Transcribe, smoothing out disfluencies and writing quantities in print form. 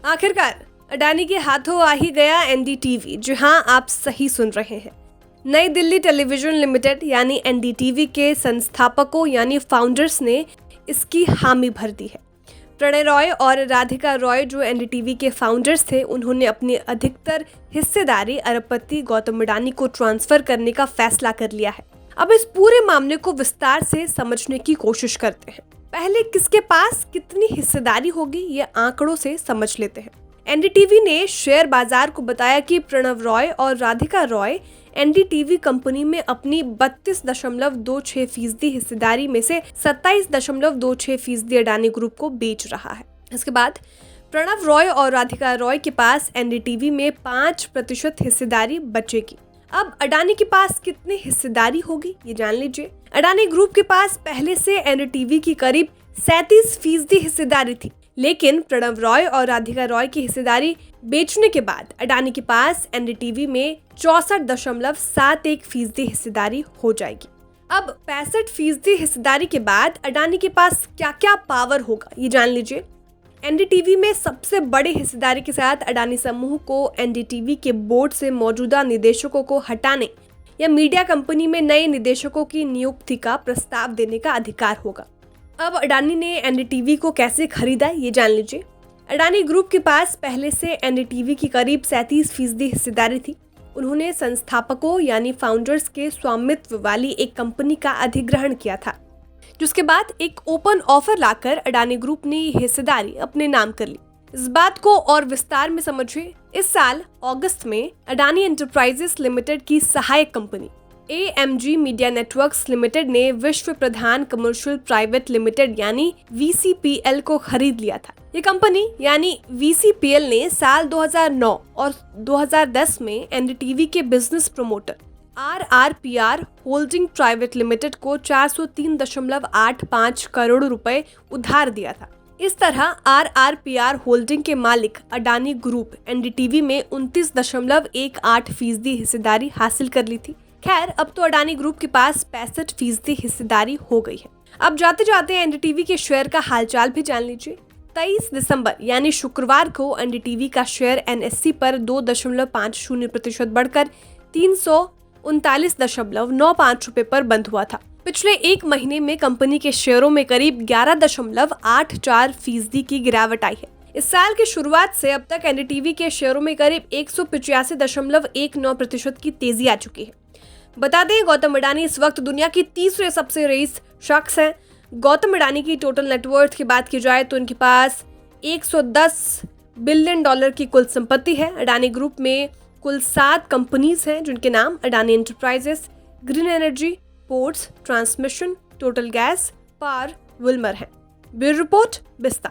आखिरकार अडानी के हाथों आ ही गया एनडीटीवी। जी हाँ, आप सही सुन रहे हैं। नई दिल्ली टेलीविजन लिमिटेड यानी एनडीटीवी के संस्थापकों यानी फाउंडर्स ने इसकी हामी भर दी है। प्रणय रॉय और राधिका रॉय जो एनडीटीवी के फाउंडर्स थे, उन्होंने अपनी अधिकतर हिस्सेदारी अरबपति गौतम अडानी को ट्रांसफर करने का फैसला कर लिया है। अब इस पूरे मामले को विस्तार से समझने की कोशिश करते हैं। पहले किसके पास कितनी हिस्सेदारी होगी ये आंकड़ों से समझ लेते हैं। एनडीटीवी ने शेयर बाजार को बताया कि प्रणव रॉय और राधिका रॉय एनडीटीवी कंपनी में अपनी 32.26% हिस्सेदारी में से 27.26% अडानी ग्रुप को बेच रहा है। इसके बाद प्रणव रॉय और राधिका रॉय के पास एनडीटीवी में 5% हिस्सेदारी बचेगी। अब अडानी के पास कितनी हिस्सेदारी होगी ये जान लीजिए। अडानी ग्रुप के पास पहले से एनडीटीवी की करीब 37% हिस्सेदारी थी, लेकिन प्रणव रॉय और राधिका रॉय की हिस्सेदारी बेचने के बाद अडानी के पास एनडीटीवी में 64.71% हिस्सेदारी हो जाएगी। अब 65% हिस्सेदारी के बाद अडानी के पास क्या क्या पावर होगा ये जान लीजिए। एनडीटीवी में सबसे बड़ी हिस्सेदारी के साथ अडानी समूह को एनडीटीवी के बोर्ड से मौजूदा निदेशकों को हटाने या मीडिया कंपनी में नए निदेशकों की नियुक्ति का प्रस्ताव देने का अधिकार होगा। अब अडानी ने एनडीटीवी को कैसे खरीदा ये जान लीजिए। अडानी ग्रुप के पास पहले से एनडीटीवी की करीब 37% हिस्सेदारी थी। उन्होंने संस्थापकों यानी फाउंडर्स के स्वामित्व वाली एक कंपनी का अधिग्रहण किया था, जिसके बाद एक ओपन ऑफर लाकर अडानी ग्रुप ने ये हिस्सेदारी अपने नाम कर ली। इस बात को और विस्तार में समझिए। इस साल अगस्त में अडानी एंटरप्राइजेस लिमिटेड की सहायक company AMG media networks limited ने विश्व प्रधान कमर्शियल प्राइवेट लिमिटेड यानी VCPL को खरीद लिया था। ये कंपनी यानी VCPL ने साल 2009 और 2010 में एनडीटीवी के business promoter RRPR holding private limited को 403.85 करोड़ रुपए उधार दिया था। इस तरह RRPR होल्डिंग के मालिक अडानी ग्रुप एनडीटीवी में 29.18% हिस्सेदारी हासिल कर ली थी। खैर, अब तो अडानी ग्रुप के पास 65% हिस्सेदारी हो गई है। अब जाते जाते एनडीटीवी के शेयर का हालचाल भी जान लीजिए। 23 दिसंबर यानी शुक्रवार को एनडीटीवी का शेयर NSE पर 2.50% बढ़कर 339.95 रुपए पर बंद हुआ था। पिछले एक महीने में कंपनी के शेयरों में करीब 11.84% की गिरावट आई है। इस साल की शुरुआत से अब तक एनडीटीवी के शेयरों में करीब 185.19% की तेजी आ चुकी है। बता दें, गौतम अडानी इस वक्त दुनिया की तीसरे सबसे रईस शख्स हैं। गौतम अडानी की टोटल नेटवर्थ की बात की जाए तो उनके पास $110 बिलियन की कुल संपत्ति है। अडानी ग्रुप में कुल 7 कंपनीज हैं जिनके नाम Adani enterprises, green energy, ports, transmission, total gas, power, Wilmer हैं। ब्यूरो रिपोर्ट, बिस्ता।